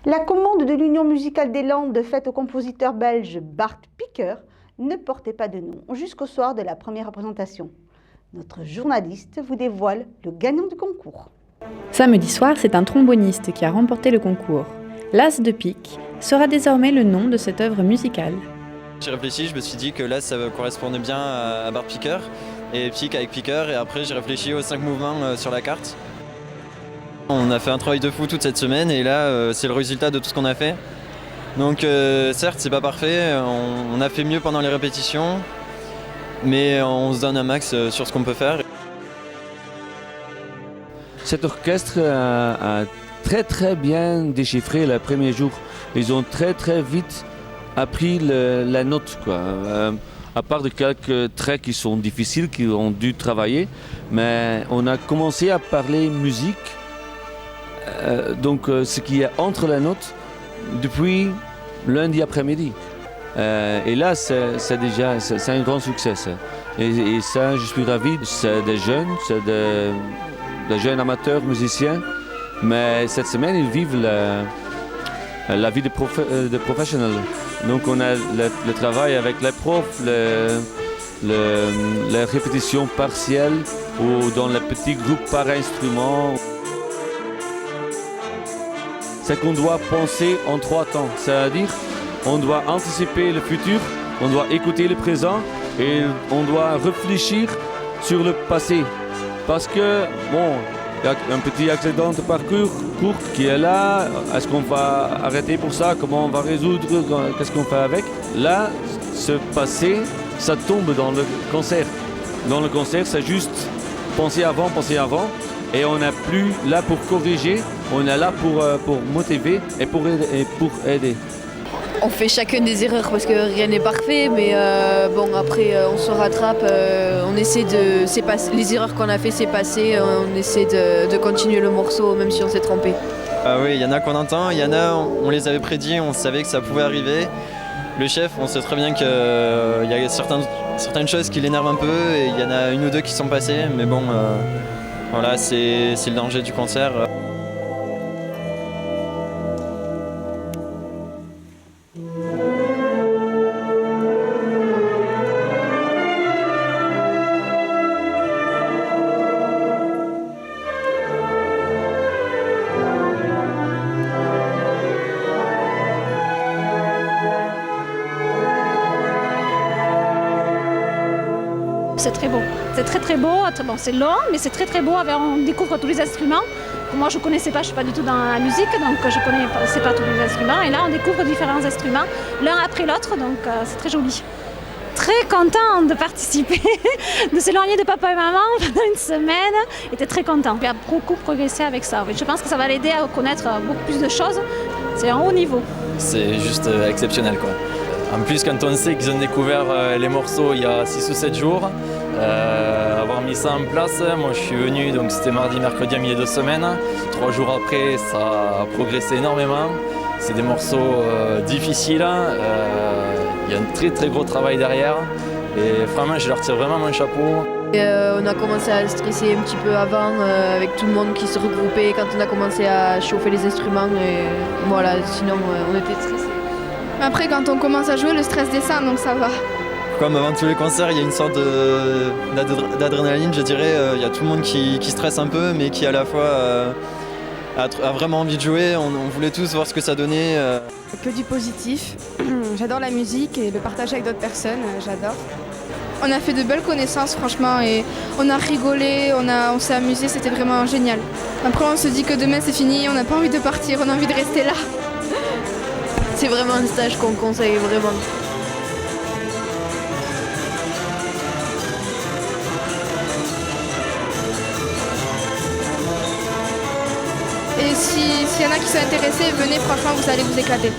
La commande de l'Union musicale des Landes faite au compositeur belge Bart Picker ne portait pas de nom jusqu'au soir de la première représentation. Notre journaliste vous dévoile le gagnant du concours. Samedi soir, c'est un tromboniste qui a remporté le concours. L'As de pique sera désormais le nom de cette œuvre musicale. J'ai réfléchi, je me suis dit que là ça correspondait bien à Bart Picker et pique avec picker, et après j'ai réfléchi aux 5 mouvements sur la carte. On a fait un travail de fou toute cette semaine et là c'est le résultat de tout ce qu'on a fait. Donc certes c'est pas parfait, on a fait mieux pendant les répétitions, mais on se donne un max sur ce qu'on peut faire. Cet orchestre a très bien déchiffré le premier jour. Ils ont très vite appris la note, quoi. À part de quelques traits qui sont difficiles, qui ont dû travailler, mais on a commencé à parler musique, donc ce qui est entre la note, depuis lundi après-midi. Et là, c'est un grand succès. Ça. Et ça, je suis ravi. C'est des jeunes, c'est des jeunes amateurs musiciens, mais cette semaine, ils vivent la vie de professionnels. Donc on a le travail avec les profs, les répétitions partielles ou dans les petits groupes par instrument. C'est qu'on doit penser en 3 temps, c'est-à-dire on doit anticiper le futur, on doit écouter le présent et on doit réfléchir sur le passé. Parce que, bon, il y a un petit accident de parcours court qui est là. Est-ce qu'on va arrêter pour ça? Comment on va résoudre? Qu'est-ce qu'on fait avec? Là, ce passé, ça tombe dans le concert. Dans le concert, c'est juste penser avant. Et on n'est plus là pour corriger, on est là pour motiver et pour aider. On fait chacune des erreurs parce que rien n'est parfait, mais bon après on se rattrape, on essaie de les erreurs qu'on a fait c'est passé, on essaie de continuer le morceau même si on s'est trompé. Ah oui, il y en a qu'on entend, il y en a on les avait prédits, on savait que ça pouvait arriver. Le chef, on sait très bien qu'il y a certaines choses qui l'énervent un peu et il y en a une ou deux qui sont passées, mais bon voilà, c'est le danger du concert. C'est très beau. C'est très beau. Bon, c'est long, mais c'est très beau. On découvre tous les instruments. Moi, je ne connaissais pas, je ne suis pas du tout dans la musique, donc je ne connaissais pas tous les instruments. Et là, on découvre différents instruments, l'un après l'autre, donc c'est très joli. Très content de participer, de s'éloigner de papa et maman pendant une semaine. J'étais très content. Il a beaucoup progressé avec ça. Je pense que ça va l'aider à connaître beaucoup plus de choses. C'est un haut niveau. C'est juste exceptionnel, quoi. En plus, quand on sait qu'ils ont découvert les morceaux il y a 6 ou 7 jours, avoir mis ça en place, moi je suis venu, donc c'était mardi, mercredi, à milieu de semaine. 3 jours après, ça a progressé énormément. C'est des morceaux difficiles, il y a un très gros travail derrière. Et vraiment, je leur tire vraiment mon chapeau. On a commencé à stresser un petit peu avant, avec tout le monde qui se regroupait quand on a commencé à chauffer les instruments. Et voilà, sinon on était stressés. Après, quand on commence à jouer, le stress descend, donc ça va. Comme avant tous les concerts, il y a une sorte d'adrénaline, je dirais. Il y a tout le monde qui stresse un peu, mais qui à la fois a vraiment envie de jouer. On voulait tous voir ce que ça donnait. Que du positif. J'adore la musique et le partage avec d'autres personnes, j'adore. On a fait de belles connaissances, franchement, et on a rigolé, on s'est amusé, c'était vraiment génial. Après, on se dit que demain c'est fini, on n'a pas envie de partir, on a envie de rester là. C'est vraiment un stage qu'on conseille vraiment. Et s'il y en a qui sont intéressés, venez, franchement, vous allez vous éclater.